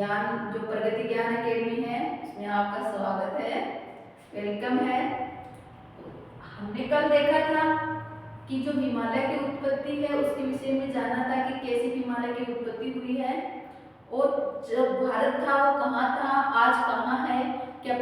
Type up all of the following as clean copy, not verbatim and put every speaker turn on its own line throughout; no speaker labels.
ज्ञान जो प्रगति ज्ञान अकेडमी है उसमें आपका स्वागत है, वेलकम है। हमने कल देखा था कि जो हिमालय की उत्पत्ति है उसके विषय में जाना था कि कैसे हिमालय की उत्पत्ति हुई है और जब भारत था वो कहाँ था, आज कहाँ है, क्या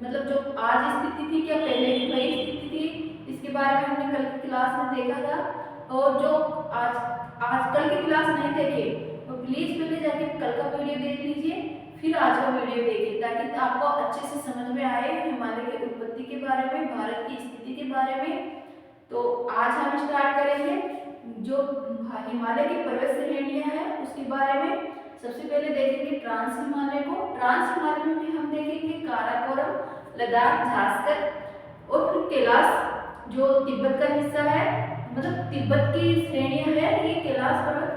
मतलब जो आज स्थिति थी क्या पहले की वही स्थिति थी, इसके बारे में हमने कल की क्लास में देखा था। और जो आज कल की क्लास नहीं देखे तो प्लीज पहले जाके कल का वीडियो देख लीजिए, फिर आज का वीडियो देखिए ताकि आपको अच्छे से समझ में आए हिमालय की उत्पत्ति के बारे में, भारत की स्थिति के बारे में। तो आज हम स्टार्ट करेंगे जो हिमालय की पर्वत श्रेणियां हैं उसके बारे में। सबसे पहले देखेंगे ट्रांस हिमालय को। ट्रांस हिमालय में हम देखेंगे काराकोरम, लद्दाख, झारखंड और फिर कैलाश जो तिब्बत का हिस्सा है, मतलब तिब्बत की श्रेणियां है ये कैलाश पर्वत।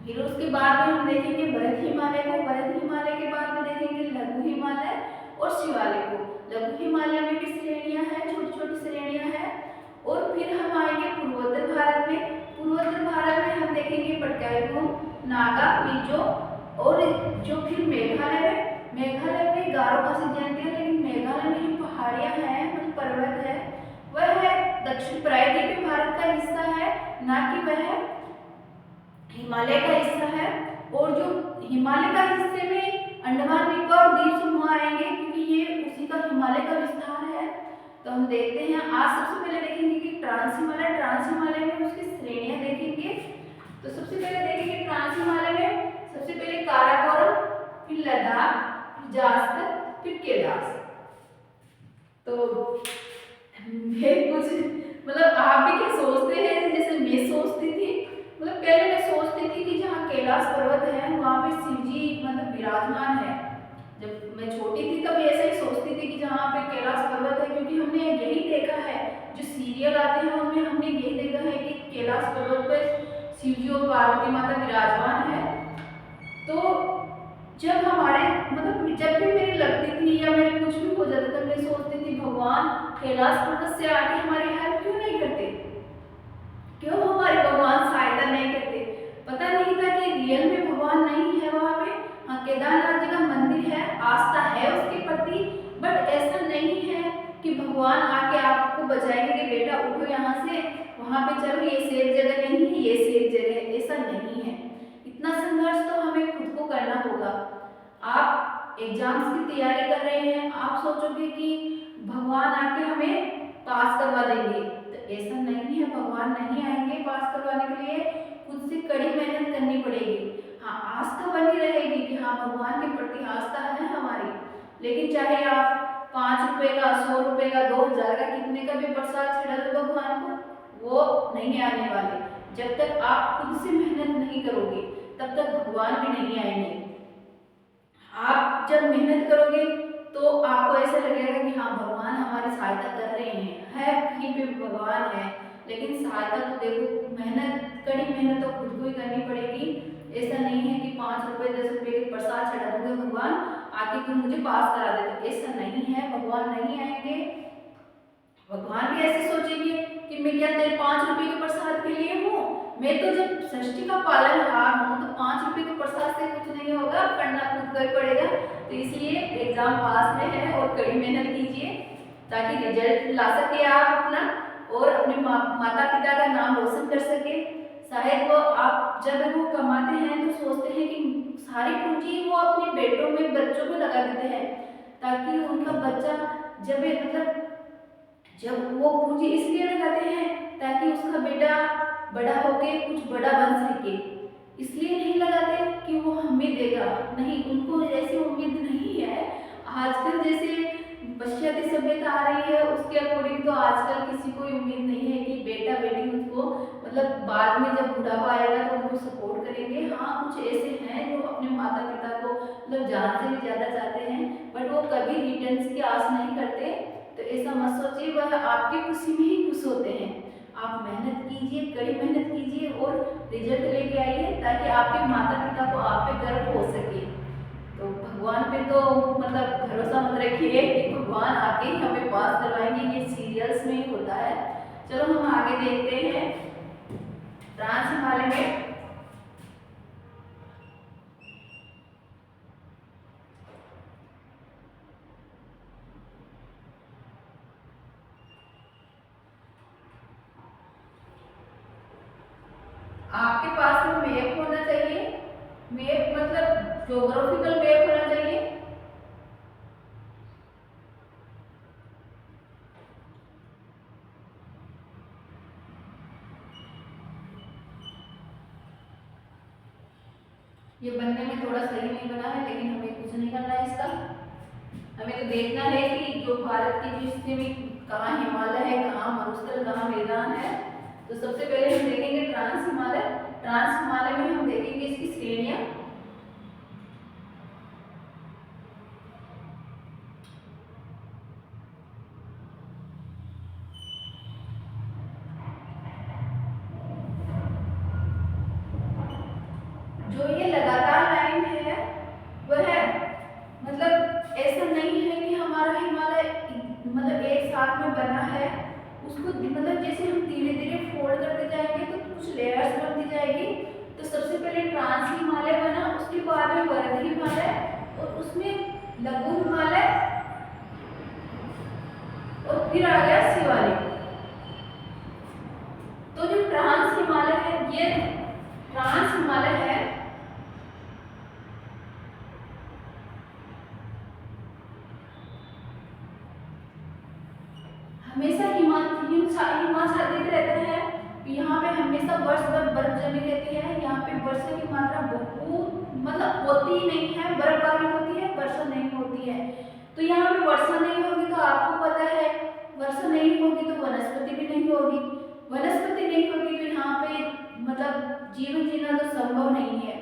फिर उसके बाद में हम देखेंगे भरत हिमालय को। भरत हिमालय के बाद में देखेंगे लघु हिमालय और शिवालय को। लघु हिमालय में भी श्रेणियां हैं, छोटी छोटी श्रेणियां हैं। और फिर हम आएंगे पूर्वोत्तर भारत में। पूर्वोत्तर भारत में हम देखेंगे पटकाई, नागा, मिजो और जो फिर मेघालय में गारो खासी जानते हैं, लेकिन मेघालय में जो पहाड़ियां हैं मतलब पर्वत है वह है दक्षिण प्रायद्वीपीय भारत का हिस्सा है, ना कि वह हिमालय का हिस्सा है। और जो हिमालय का हिस्से में अंडमान निकोबार द्वीप समूह आएंगे क्योंकि ये उसी का हिमालय का विस्तार है। तो हम देखते हैं आज सबसे पहले देखेंगे कि ट्रांस हिमालय में उसकी श्रेणियां देखेंगे। तो सबसे पहले देखेंगे ट्रांस हिमालय में सबसे पहले काराकोरम, फिर लद्दाख, फिर जास्कर, फिर कैलाश। तो मैं कुछ मतलब आप भी क्या सोचते हैं जैसे मैं सोचती थी, मतलब पहले मैं सोचती थी कि जहाँ कैलाश पर्वत है वहाँ पे शिव जी मतलब विराजमान है। जब मैं छोटी थी तब ऐसा ही सोचती थी कि जहाँ पे कैलाश पर्वत है, क्योंकि हमने यही देखा है जो सीरियल आते हैं उनमें हमने यही देखा है कि कैलाश पर्वत पर शिव जी और पार्वती माता विराजमान है। तो जब हमारे मतलब जब भी मेरी लगती थी या मेरे कुछ भी हो जाता था मैं सोचती थी भगवान कैलाश पर्वत से आके हमारी हेल्प क्यों नहीं करते, क्यों हमारे भगवान सहायता नहीं करते। पता नहीं था कि रियल में भगवान नहीं है वहाँ पे। हाँ, केदारनाथ जी का मंदिर है, आस्था है उसके प्रति, बट ऐसा नहीं है कि भगवान आके आपको बचाएंगे कि बेटा उठो यहाँ से, वहाँ पे चलो ये सेफ जगह नहीं है, ये सेफ जगह है, ऐसा नहीं है। इतना संघर्ष तो हमें खुद को करना होगा। आप एग्जाम्स की तैयारी कर रहे हैं, आप सोचोगे कि भगवान आके हमें पास करवा देंगे, तो ऐसा नहीं है। भगवान नहीं आएंगे पास करवाने के लिए, खुद से कड़ी मेहनत करनी पड़ेगी। हाँ, आस्था बनी रहेगी कि हाँ भगवान के प्रति आस्था है हमारी, लेकिन चाहे आप 5 रुपए का, 100 रुपए का, 2000 का, कितने का भी प्रसाद चढ़ा दो भगवान को, वो नहीं आने वाले। जब तक आप खुद से मेहनत नहीं करोगे तब तक भगवान भी नहीं आएंगे। आप जब मेहनत करोगे तो आपको ऐसा लगेगा कि हाँ भगवान हमारी सहायता कर रहे हैं, है कहीं पे भगवान है, लेकिन सहायता तो देखो कड़ी मेहनत तो खुद को ही करनी पड़ेगी। ऐसा नहीं है कि 5 रुपए 10 रुपए के प्रसाद चढ़ा दोगे भगवान आके तुम मुझे पास करा देते, ऐसा नहीं है। भगवान नहीं आएंगे। भगवान भी ऐसे सोचेंगे कि मैं क्या तेरे 5 रुपए के प्रसाद के लिए हूँ, मैं तो जब सृष्टि का पालनहार हूँ तो 5 रुपए के प्रसाद से कुछ नहीं होगा, करना खुद को ही पड़ेगा। तो इसलिए एग्जाम पास में है और कड़ी मेहनत कीजिए ताकि रिजल्ट ला सके आप अपना और अपने माता पिता का नाम रोशन कर सके। शायद वो आप जब वो कमाते हैं तो सोचते हैं कि सारी पूंजी वो अपने बेटों में बच्चों को लगा देते हैं ताकि उनका बच्चा जब वो पूंजी इसलिए लगाते हैं ताकि उसका बेटा बड़ा होके कुछ बड़ा बन सके, इसलिए नहीं लगाते कि वो हमें देगा, नहीं, उनको ऐसी उम्मीद नहीं है। आजकल जैसे पश्चाती सभ्यता आ रही है उसके अकॉर्डिंग तो आजकल किसी को उम्मीद नहीं है कि बेटा बेटी उनको मतलब बाद में जब बुढ़ापा आएगा तो उनको सपोर्ट करेंगे। हाँ, कुछ ऐसे हैं जो अपने माता पिता को मतलब जान से भी ज्यादा चाहते हैं, बट वो कभी रिटर्न्स की आस नहीं करते। तो ऐसा मत सोचिए, वह आपकी खुशी में ही खुश होते हैं। आप मेहनत कीजिए, कड़ी मेहनत कीजिए और रिजल्ट लेके आइए ताकि आपके माता पिता को आप पे गर्व हो सके। तो भगवान पे तो मतलब भरोसा मत रखिए कि भगवान आके ही हमें पास करवाएंगे, ये सीरियल्स में ही होता है। चलो हम आगे देखते हैं ट्रांस हिमालय में आपके पास में मैप होना चाहिए, मैप मतलब ज्योग्राफिकल मैप होना चाहिए। ये बनने में थोड़ा सही नहीं बना है, लेकिन हमें कुछ नहीं करना है इसका। हमें तो देखना है कि जो भारत की जो इसमें भी कहाँ हिमालय है, कहाँ मरुस्थल, कहाँ मैदान है। तो सबसे पहले हम देखेंगे ट्रांस हिमालय। ट्रांस हिमालय में हम देखेंगे इसकी श्रेणियां। जो ये लगातार लाइन है वह मतलब ऐसा नहीं है कि हमारा हिमालय मतलब एक साथ में बना है। उसको मतलब जैसे हम धीरे धीरे फोल्ड करते जाएंगे तो कुछ लेयर्स बनती जाएगी। तो सबसे पहले ट्रांस हिमालय बना, उसके बाद में वर्ध हिमालय, और उसमें लघु हिमालय, और फिर आ गया शिवालिक। तो जो ट्रांस हिमालय है, ये ट्रांस हिमालय है, हमेशा हिमाच्छादित रहता है। यहाँ पे हमेशा वर्ष भर बर्फ जमी रहती है। यहाँ पे वर्षा की मात्रा बहुत मतलब होती ही नहीं है, बर्फबारी होती है, वर्षा नहीं होती है। तो यहाँ पे वर्षा नहीं होगी तो आपको पता है, वर्षा नहीं होगी तो वनस्पति भी नहीं होगी, वनस्पति नहीं होगी तो यहाँ पे मतलब जीवन जीना तो संभव नहीं है।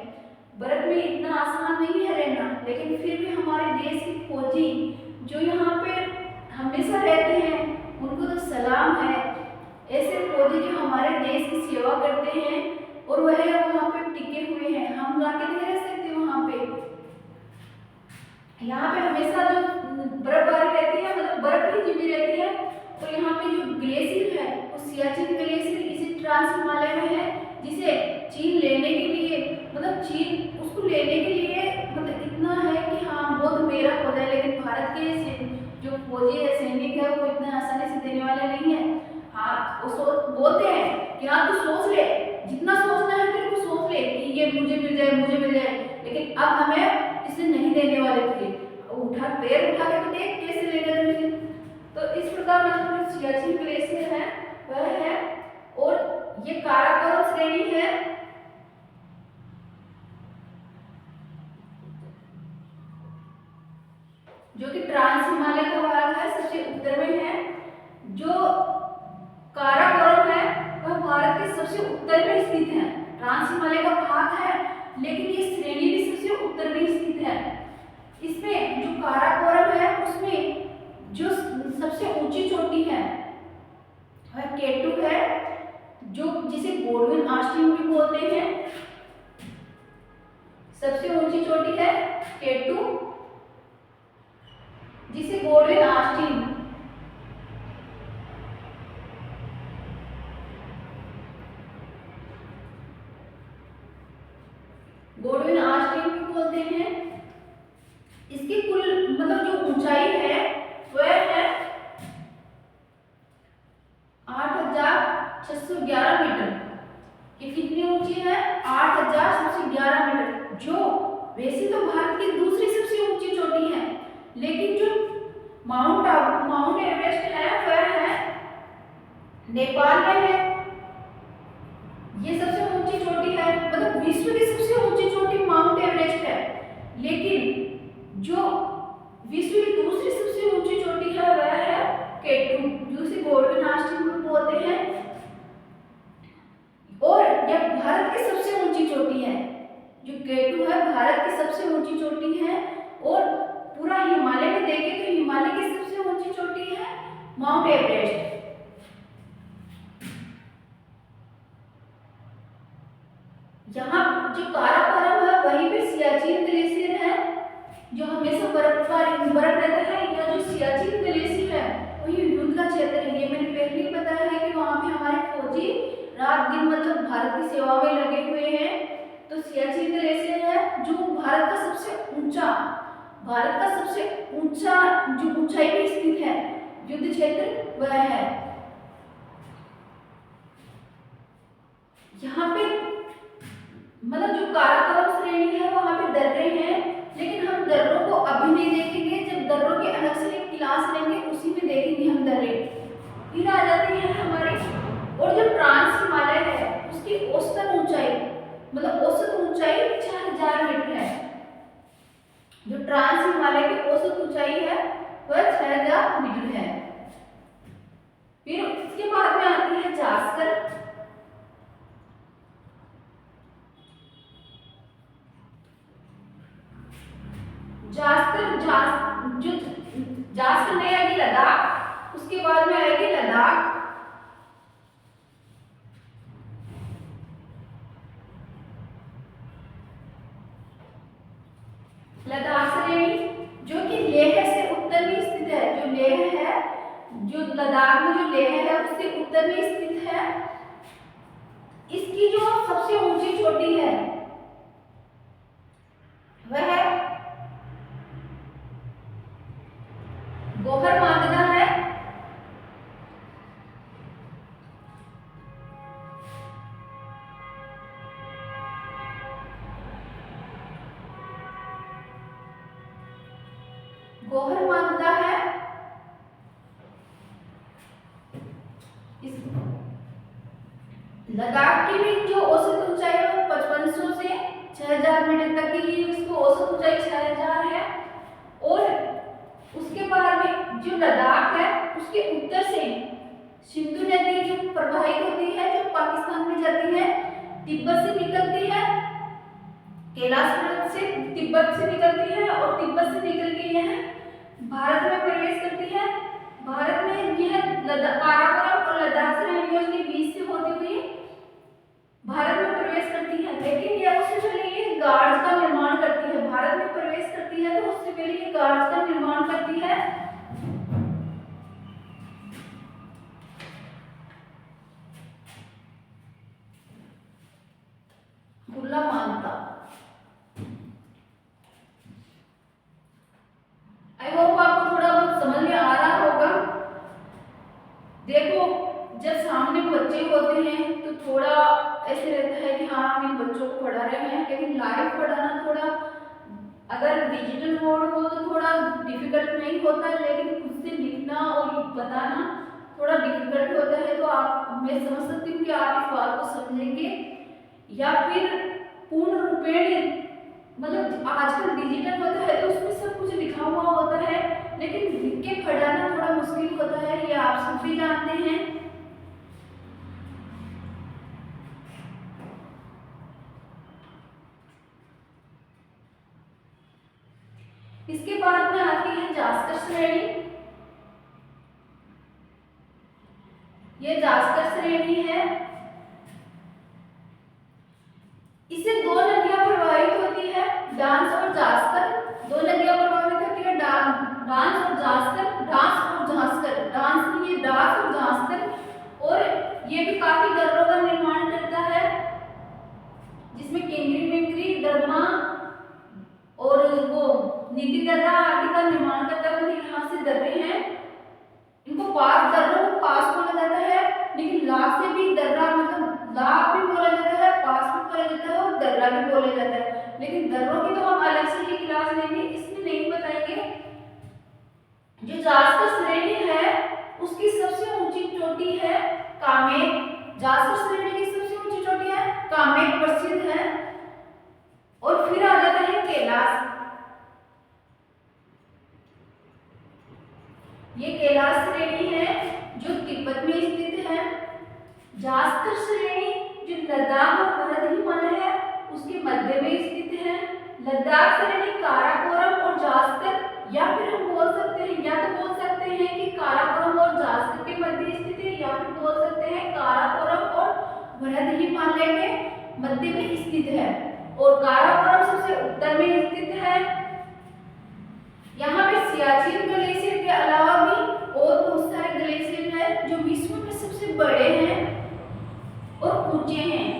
बर्फ में इतना आसान नहीं है रहना, लेकिन फिर भी हमारे देश के फौजी जो यहाँ पे हमेशा रहते हैं उनको तो सलाम है। ऐसे फौजी जो हमारे देश की सेवा करते हैं और वह वहाँ पे टिके हुए हैं, हम जाके नहीं रह सकते वहाँ पे। यहाँ पे हमेशा जो बर्फबारी रहती है मतलब बर्फ ही जमी रहती है। और यहाँ पे जो ग्लेशियर है वो सियाचिन ग्लेशियर इसी ट्रांस हिमालय में है, जिसे चीन लेने के लिए मतलब चीन उसको लेने के लिए मतलब इतना है कि हाँ वो तो मेरा हो जाए, लेकिन भारत के जो फौजी है, सैनिक है, वो इतना आसानी से देने वाले नहीं है। हाँ वो बोलते हैं कि हाँ तू सोच ले, जितना सोचना है तेरे को सोच ले कि ये मुझे मिल जाए, मुझे मिल जाए, लेकिन अब हमें इसे नहीं देने वाले तुझे। उठा पैर उठा के तो देख कैसे लेगा तुझे। तो इस प्रकार मतलब जो सियाचिन ग्लेशियर है वह है, और ये काराकोरम श्रेणी है। जो कि ट्रांस हिमालय का भाग है, सबसे उत्तर में है। जो काराकोरम है वह भारत के सबसे उत्तर में स्थित है। ट्रांस हिमालय का भाग है, लेकिन ये श्रेणी भी सबसे उत्तर में स्थित है। इसमें जो काराकोरम है उसमें जो सबसे ऊंची चोटी है वह केटू है, जो जिसे गोडविन आस्टीन भी बोलते हैं। सबसे ऊंची चोटी है केटू, जिसे गोडविन आस्टीन भी बोलते हैं। इसकी कुल मतलब जो ऊंचाई है वह है 8,611 मीटर। ये कितनी ऊंची है? 8,611 मीटर, जो वैसे तो भारत की दूसरी सबसे ऊंची चोटी है, लेकिन जो माउंट एवरेस्ट है वह है नेपाल में है। ये सबसे ऊंची चोटी है, मतलब विश्व की सबसे ऊंची चोटी माउंट एवरेस्ट है, लेकिन जो विश्व की दूसरी सबसे ऊंची चोटी है वह है केटू, जिसे गोडविन आस्टीन भी बोलते हैं। और यह भारत की सबसे ऊंची चोटी है। जो केटू है भारत की सबसे ऊंची चोटी है, और पूरा हिमालय में देखें तो हिमालय की सबसे ऊंची चोटी है माउंट एवरेस्ट। यहाँ जो काराकोरम है वहीं पे सियाचिन ग्लेशियर है, जो हमेशा बर्फ रहता है। यह जो सियाचिन ग्लेशियर है वही युद्ध का क्षेत्र है। ये मैंने पहले ही बताया है कि वहाँ पे हमारे फौजी रात दिन मतलब भारत की सेवा में लगे हुए हैं। तो सियाचिन ग्लेशियर है जो भारत का सबसे ऊंचा जो ऊंचाई पे स्थित है युद्ध क्षेत्र वह है। यहाँ पे मतलब जो काराकोरम श्रेणी है वहां पे दर्रे हैं, लेकिन हम दर्रों को अभी नहीं देखेंगे, जब दर्रों के अलग से एक क्लास लेंगे उसी में देखेंगे हम दर्रे। फिर आ जाते हैं हमारे, और जो ट्रांस हिमालय है उसकी औसतन ऊंचाई, मतलब औसत ऊंचाई 6000 मीटर है। जो ट्रांस हिमालय की औसत ऊंचाई है वह 6000 मीटर है। फिर इसके बाद में आती है जास्कर। जो जास्कर नहीं आएगी लद्दाख, उसके बाद में आएगी लद्दाख। लद्दाख श्रेणी जो कि लेह से उत्तर में स्थित है, जो लेह है, जो लद्दाख में जो लेह है उससे उत्तर में स्थित है। इसकी जो सबसे ऊंची चोटी है वह गोहर मांगदा है। गोहर मांगदा है। इस लद्दाख की भी जो औसत ऊंचाई है वो 5500 से 6000 मीटर तक की ही इसको औसत ऊंचाई 6000 है। और उसके बाद में जो लद्दाख है उसके उत्तर से सिंधु नदी जो प्रवाहित होती है, जो पाकिस्तान में जाती है, तिब्बत से निकलती है, कैलाश पर्वत से तिब्बत से निकलती है और तिब्बत से निकल के यह भारत में प्रवेश करती है। भारत में यह काराकोरम और लद्दाख श्रेणियों के बीच से होती हुई भारत में प्रवेश करती है। लेकिन यह उससे पहले ये गार्ड्स का निर्माण करती है। भारत में प्रवेश करती है तो उससे पहले ये गार्ड्स का निर्माण करती है। गुल्ला मानता। आई होप आपको थोड़ा बहुत समझ में आ रहा होगा। देखो, जब सामने बच्चे होते हैं तो थोड़ा ऐसे रहता है कि हाँ हम इन बच्चों को पढ़ा रहे हैं, लेकिन लाइव पढ़ाना थोड़ा, अगर डिजिटल मोड हो तो थोड़ा डिफिकल्ट नहीं होता, लेकिन खुद से लिखना और बताना थोड़ा डिफिकल्ट होता है। तो आप, मैं समझ सकती हूँ कि आप इस बात को समझेंगे, या फिर पूर्ण रूपेण, मतलब आजकल डिजिटल होता है तो उसमें सब कुछ लिखा हुआ होता है, लेकिन लिख के पढ़ाना थोड़ा मुश्किल होता है, ये आप सब भी जानते हैं। इसके बाद में आती है जास्कर श्रेणी। ये जास्कर श्रेणी है, इससे दो नदियां प्रवाहित होती है, डांस और जास्कर। दो नदियां प्रवाहित होती है, डांस और जास्कर, डांस और झांसकर, डांस नहीं है, डांस और झांसकर। और ये भी काफी दर्रों का निर्माण करता है, जिसमें केंद्री मेंगरी, दरमा और वो नीति दर्रा आदि का निर्माण करता है। यहाँ से दर्रे हैं, इनको पास, दर्रों को पास बोला जाता है, लेकिन लाख से भी दर्रा, मतलब लाख भी बोला जाता है, पास भी बोला जाता है और दर्रा भी बोला जाता है। लेकिन दर्रों की तो हम अलग से ही क्लास लेंगे, इसमें नहीं बताएंगे। जो जास्कर श्रेणी है उसकी सबसे ऊंची चोटी है कामेट। जास्कर श्रेणी की सबसे ऊंची चोटी है कामेट, प्रसिद्ध है। और फिर आ जाता है कैलाश। ये कैलाश श्रेणी है जो तिब्बत में स्थित है। जास्कर श्रेणी जो लद्दाख और भरत हिमालय है उसके मध्य में स्थित है। लद्दाख श्रेणी काराकोरम और जास्कर, या फिर हम बोल सकते हैं, या तो बोल सकते हैं कि काराकोरम और जास्कर के मध्य स्थित है, या फिर बोल सकते हैं काराकोरम और भरत हिमालय के मध्य में स्थित है। और काराकोरम सबसे उत्तर में स्थित है। यहाँ पे सियाचिन ग्लेशियर के अलावा भी और बहुत सारे ग्लेशियर हैं जो विश्व में सबसे बड़े हैं और ऊंचे हैं।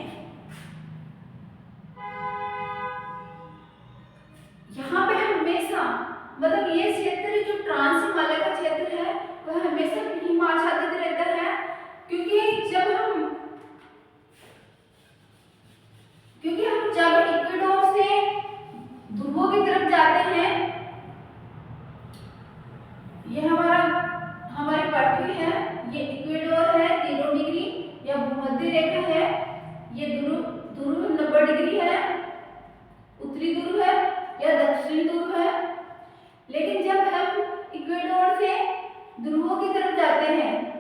यहाँ पे हमेशा, मतलब ये क्षेत्र जो ट्रांस हिमालय का क्षेत्र है वह हमेशा हिम आच्छादित रहता है, क्योंकि जब ध्रुव डिग्री है, उत्तरी ध्रुव है या दक्षिणी ध्रुव है। लेकिन जब हम इक्वेडोर से ध्रुवों की तरफ जाते हैं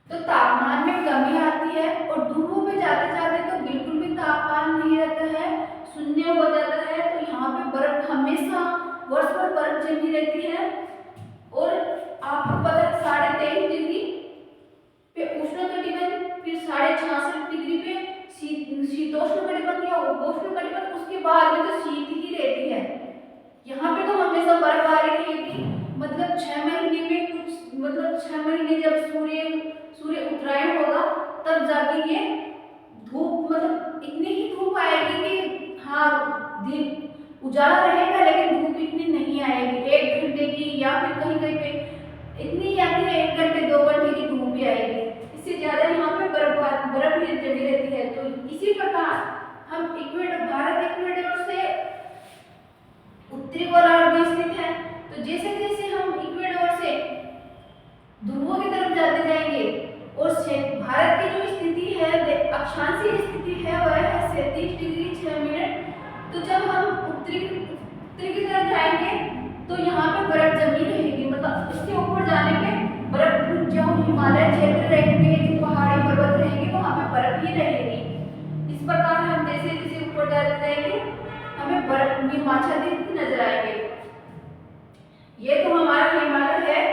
तो तापमान में कमी आती है, और ध्रुवों पे जाते जाते तो बिल्कुल भी तापमान नहीं रहता है, शून्य हो जाता है। तो यहाँ पे बर्फ हमेशा वर्ष भर बर्फ जमी रहती है। और आपको पता है 23.5 डिग्री पे उष्णकटिबंध, फिर 66.5 डिग्री पे शीतोष्ण कटिबंध या उपोष्ण कटिबंध, उसके बाद में तो शीत ही रहती है। यहाँ पे तो हमेशा बर्फबारी रहेगी। मतलब 6 महीने में कुछ, मतलब 6 महीने जब सूर्य उत्तरायण होगा तब जाके ये धूप, मतलब इतनी ही धूप आएगी कि हाँ दिन उजाला रहेगा लेकिन धूप इतनी नहीं आएगी, 1 घंटे की या फिर कहीं कहीं पे इतनी आती है 1 घंटे 2 घंटे की धूप भी आएगी। इससे ज्यादा यहाँ पे बर्फ ही जमी रहती है। तो इसी प्रकार हम भारत इक्वेडोर से उत्तरी गोलार्ध में स्थित है। तो जैसे जैसे हम इक्वेडोर से ध्रुवों की तरफ जाते जाएंगे और भारत की जो स्थिति है, अक्षांशीय स्थिति है, वह है 37 डिग्री 6 मिनट। तो जब हम उत्तरी की तरफ जाएंगे तो यहाँ पे बर्फ जमी रहेगी, मतलब इसके ऊपर जाने पे बर्फ, जो हिमालय क्षेत्र रहेंगे, जो पहाड़ी पर्वत रहेंगे, वहाँ पे बर्फ ही रहेगी। इस प्रकार हम जैसे जैसे ऊपर जाते जाएंगे हमें बर्फ हिमाच्छादित नजर आएंगे। ये तो हमारा हिमालय है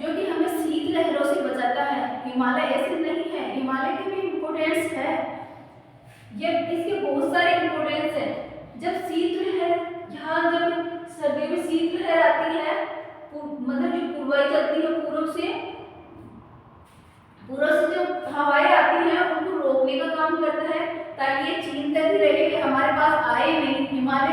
जो कि हमें शीत लहरों से बचाता है। हिमालय ऐसे नहीं है, हिमालय की भी इम्पोर्टेंस है, ये इसके बहुत सारे इम्पोर्टेंस है। जब शीत लहर, यहाँ जब सर्दियों में शीत लहर आती है, मतलब जो पूर्वाई चलती है, पूर्व से जो हवाएं आती हैं उनको रोकने का काम करता है, ताकि ये चीन तक ही रहे, कि हमारे पास आए नहीं। हिमालय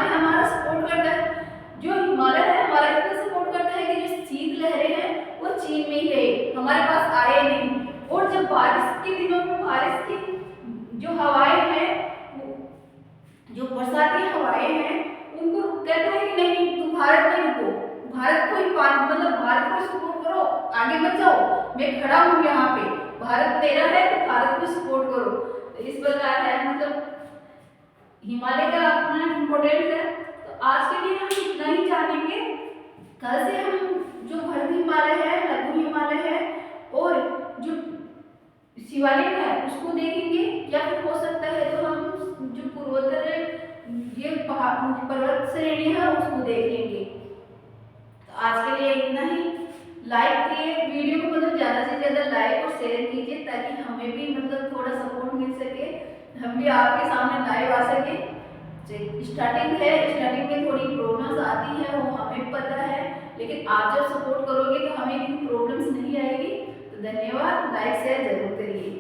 हमारा सपोर्ट करता है, जो हिमालय है हमारा इतना सपोर्ट करता है कि जो शीत लहरें हैं वो चीन में ही रहे, हमारे पास आए नहीं। और जब बारिश के दिनों में बारिश की जो हवाएं हैं, जो बरसाती हवाएं हैं, उनको कहता है कि नहीं तुम भारत में रुको, भारत को ही मतलब भारत को सपोर्ट करो, आगे मत जाओ, मैं खड़ा हूँ यहाँ पे, भारत तेरा है तो भारत को सपोर्ट करो। तो इस प्रकार है, मतलब हिमालय का अपना इम्पोर्टेंस है। तो आज के लिए हम इतना ही जानेंगे। कल से हम जो भरत हिमालय है, लघु हिमालय है और जो शिवालिक है उसको देखेंगे, या फिर हो सकता है तो हम जो पूर्वोत्तर ये पर्वत श्रेणी है उसको देख लेंगे। तो आज के लिए इतना ही। लाइक करिए वीडियो को, मतलब ज़्यादा से ज़्यादा लाइक और शेयर कीजिए, ताकि हमें भी मतलब थोड़ा सपोर्ट मिल सके, हम भी आपके सामने लाइव आ सके। स्टार्टिंग में थोड़ी प्रॉब्लम्स आती है, वो हमें पता है, लेकिन आप जब सपोर्ट करोगे तो हमें इतनी प्रॉब्लम्स नहीं आएगी। तो धन्यवाद, लाइक शेयर जरूर करिए।